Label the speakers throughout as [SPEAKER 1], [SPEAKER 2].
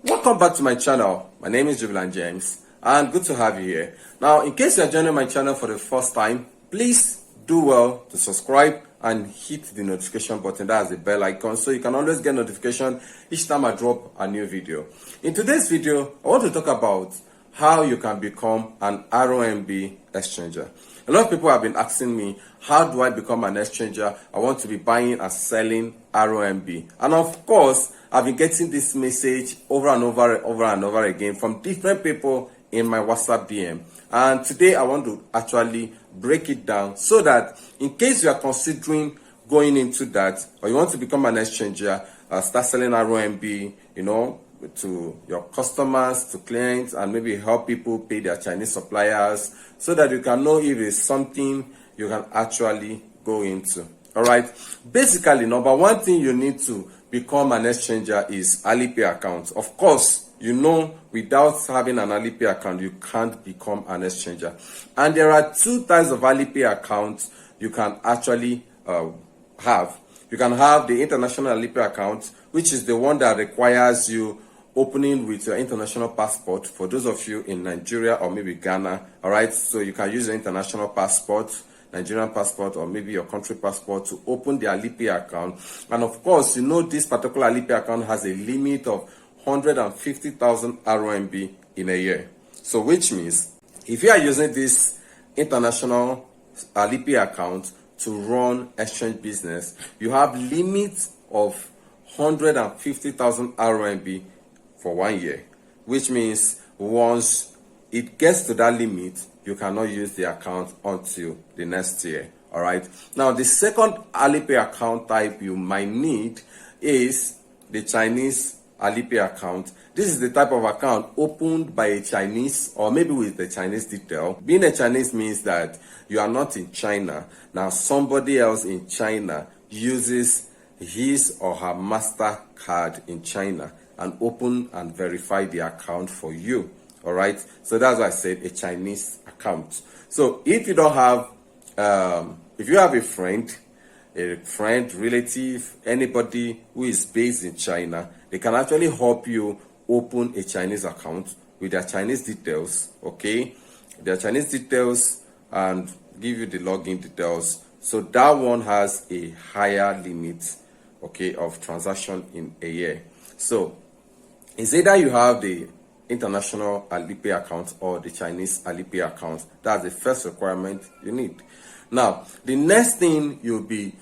[SPEAKER 1] Welcome back to my channel. My name is Jubilant James and good to have you here. Now, in case you are joining my channel for the first time, please do well to subscribe and hit the notification button. That's the bell icon, so you can always get notification each time I drop a new video. In today's video, I want to talk about how you can become an RMB exchanger. A lot of people have been asking me, how do I become an exchanger? I want to be buying and selling RMB. And of course, I've been getting this message over and over again from different people in my WhatsApp DM. And today I want to actually break it down so that in case you are considering going into that, or you want to become an exchanger, start selling RMB, to your customers, to clients, and maybe help people pay their Chinese suppliers so that you can know if it's something you can actually go into. All right. Basically, number one thing you need to become an exchanger is Alipay account. Of course, without having an Alipay account, you can't become an exchanger. And there are two types of Alipay accounts you can actually have. You can have the international Alipay account, which is the one that requires you opening with your international passport. For those of you in Nigeria or maybe Ghana, all right, so you can use your international passport, Nigerian passport, or maybe your country passport to open the Alipay account. And of course, this particular Alipay account has a limit of 150,000 RMB in a year. So which means if you are using this international Alipay account to run exchange business, you have limits of 150,000 RMB for 1 year, which means once it gets to that limit, you cannot use the account until the next year. All right. Now, the second Alipay account type you might need is the Chinese Alipay account. This is the type of account opened by a Chinese, or maybe with the Chinese detail. Being a Chinese means that you are not in China. Now, somebody else in China uses his or her MasterCard in China and open and verify the account for you. All right. So that's why I said a Chinese account. So if you don't have, if you have a friend, relative, anybody who is based in China, they can actually help you open a Chinese account with their Chinese details, okay? Their Chinese details, and give you the login details. So that one has a higher limit, okay, of transaction in a year. So it's either you have the international Alipay account or the Chinese Alipay account. That's the first requirement you need. Now, the next thing you'll be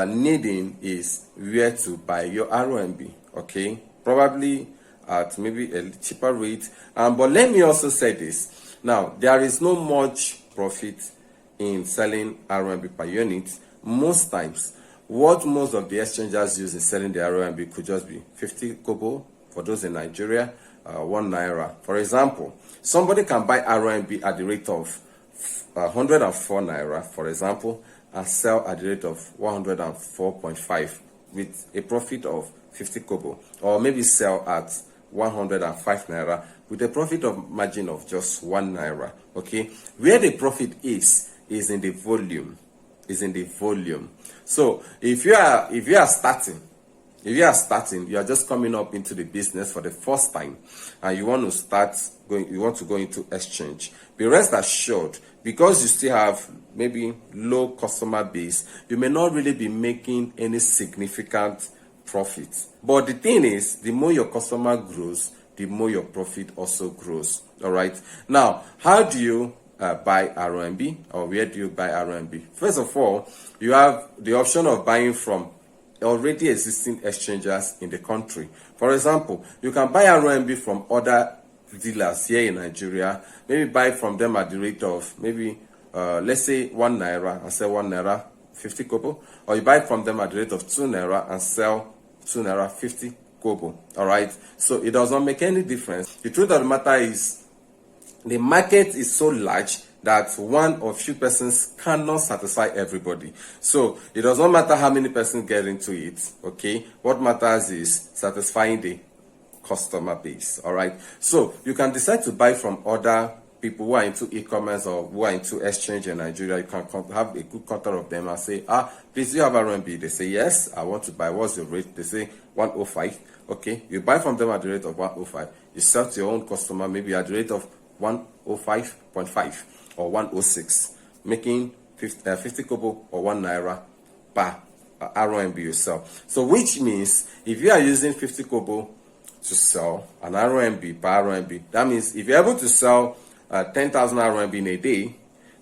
[SPEAKER 1] needing is where to buy your RMB, okay? Probably at maybe a cheaper rate. But let me also say this. Now, there is no much profit in selling RMB per unit. Most times, what most of the exchangers use in selling the RMB could just be 50 kobo for those in Nigeria, 1 naira. For example, somebody can buy RMB at the rate of 104 naira, for example, and sell at the rate of 104.5 with a profit of 50 kobo, or maybe sell at 105 naira with a profit of margin of just 1 naira. Okay, where the profit is in the volume. So if you are starting, you are just coming up into the business for the first time and you want to go into exchange, be rest assured, because you still have maybe low customer base, you may not really be making any significant profit. But the thing is, the more your customer grows, the more your profit also grows. All right. Now, how do you buy RMB, or where do you buy RMB? First of all, you have the option of buying from already existing exchangers in the country. For example, you can buy RMB from other dealers here in Nigeria, maybe buy from them at the rate of maybe let's say 1 naira and sell 1 naira 50 kobo, or you buy from them at the rate of 2 naira and sell 2 naira 50 kobo. All right, so it does not make any difference. The truth of the matter is the market is so large that one or few persons cannot satisfy everybody. So it does not matter how many persons get into it, okay? What matters is satisfying the customer base. All right, so you can decide to buy from other people who are into e-commerce or who are into exchange in Nigeria, you can have a good contact of them and say, please, do you have RMB? They say, yes, I want to buy. What's your rate? They say 105. Okay, you buy from them at the rate of 105. You sell to your own customer maybe at the rate of 105.5 or 106, making 50 kobo or 1 naira per RMB you sell. So which means if you are using 50 kobo to sell an RMB per RMB, that means if you're able to sell 10,000 RMB in a day,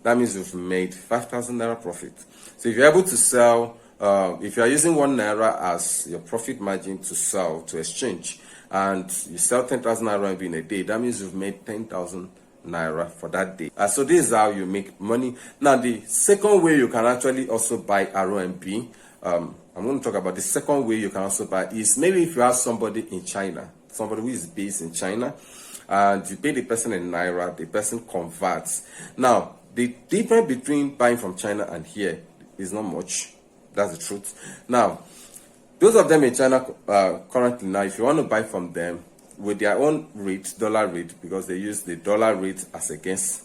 [SPEAKER 1] that means you've made 5,000 naira profit. So if you're able to sell, if you're using 1 naira as your profit margin to sell to exchange, and you sell 10,000 RMB in a day, that means you've made 10,000 naira for that day. So this is how you make money. Now the second way you can actually also buy RMB, I'm going to talk about the second way you can also buy is maybe if you have somebody in China, somebody who is based in China, and you pay the person in naira, the person converts. Now the difference between buying from China and here is not much. That's the truth. Now those of them in China currently, now if you want to buy from them with their own rate, dollar rate, because they use the dollar rate as against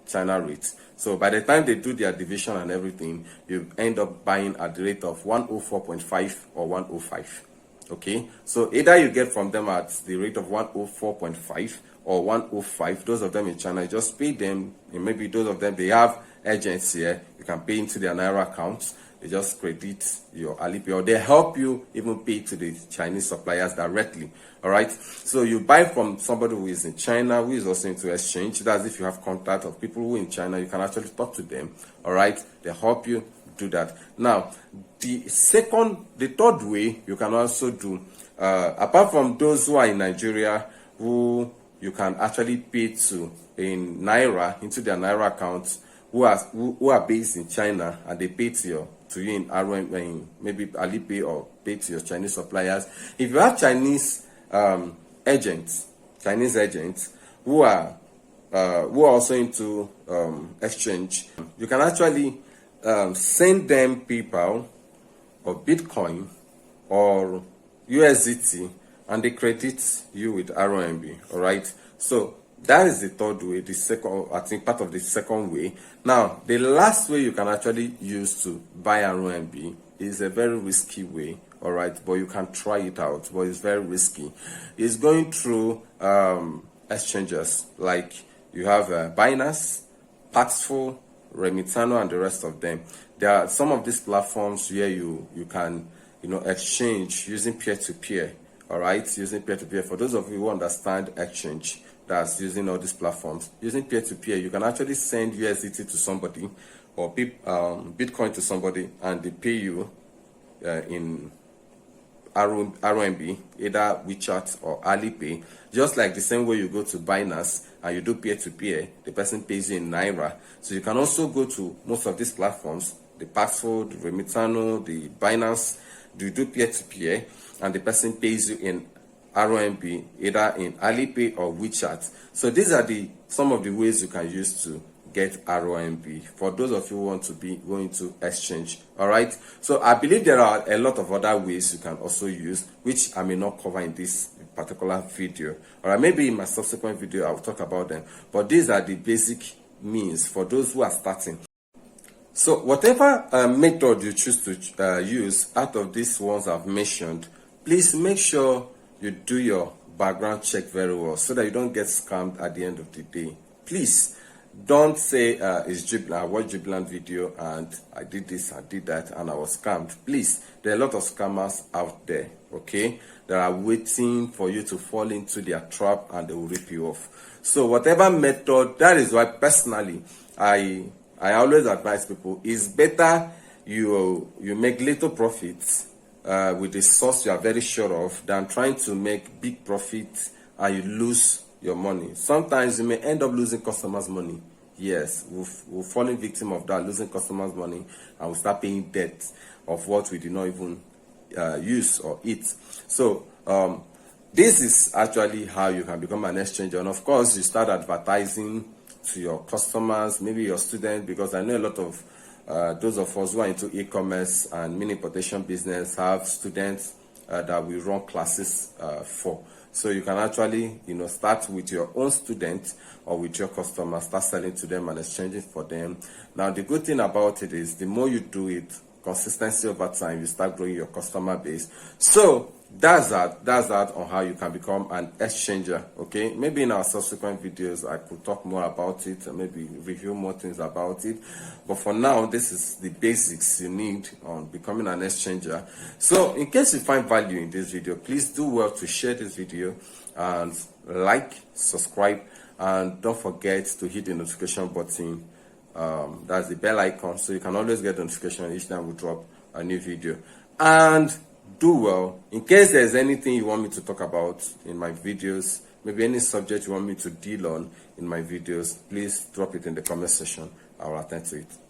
[SPEAKER 1] China rate. So by the time they do their division and everything, you end up buying at the rate of 104.5 or 105. Okay, so either you get from them at the rate of 104.5 or 105. Those of them in China, you just pay them. And maybe those of them, they have agents here, you can pay into their naira accounts. They just credit your Alipay, or they help you even pay to the Chinese suppliers directly. All right, so you buy from somebody who is in China, who is also into exchange. That's if you have contact of people who are in China, you can actually talk to them. All right, they help you do that. Now the third way you can also do, apart from those who are in Nigeria, who you can actually pay to in naira into their naira accounts, who are based in China, and they pay to you in RMB, maybe Alipay, or pay to your Chinese suppliers. If you have Chinese agents who are also into exchange, you can actually send them PayPal or Bitcoin or USDT, and they credit you with RMB. All right, so that is the third way, the second, I think, part of the second way. Now the last way you can actually use to buy RMB is a very risky way. All right, but you can try it out, but it's very risky. It's going through exchanges like you have Binance, Paxful, Remitano, and the rest of them. There are some of these platforms where you can exchange using peer-to-peer. All right, using peer-to-peer. For those of you who understand exchange, that's using all these platforms, using peer-to-peer, you can actually send USDT to somebody or Bitcoin to somebody, and they pay you in RMB, either WeChat or Alipay. Just like the same way you go to Binance and you do peer-to-peer, the person pays you in naira. So you can also go to most of these platforms, the Paxful, the Remitano, the Binance, you do peer-to-peer, and the person pays you in RMB, either in Alipay or WeChat. So these are some of the ways you can use to get RMB for those of you who want to be going to exchange. All right, so I believe there are a lot of other ways you can also use, which I may not cover in this particular video. All right, maybe in my subsequent video I'll talk about them, but these are the basic means for those who are starting. So whatever method you choose to use out of these ones I've mentioned, please make sure you do your background check very well so that you don't get scammed at the end of the day. Please don't say it's Jubilant. I watched Jubilant video and I did this, I did that, and I was scammed. Please, there are a lot of scammers out there, okay, that are waiting for you to fall into their trap and they will rip you off. So whatever method, that is why personally I always advise people, it's better you make little profits with the source you are very sure of than trying to make big profits and you lose your money. Sometimes you may end up losing customers' money. Yes, we're falling victim of that, losing customers' money, and we start paying debt of what we did not even use or eat. So this is actually how you can become an exchanger. And of course, you start advertising to your customers, maybe your students, because I know a lot of those of us who are into e-commerce and mini importation business have students that we run classes for. So you can actually, start with your own students or with your customers, start selling to them and exchanging for them. Now, the good thing about it is the more you do it, consistency over time, you start growing your customer base. So that's that on how you can become an exchanger. Okay, maybe in our subsequent videos I could talk more about it and maybe review more things about it, but for now this is the basics you need on becoming an exchanger. So in case you find value in this video, please do well to share this video and like, subscribe, and don't forget to hit the notification button. That's the bell icon, so you can always get notification each time we drop a new video. And do well, in case there's anything you want me to talk about in my videos, maybe any subject you want me to deal on in my videos, please drop it in the comment section. I will attend to it.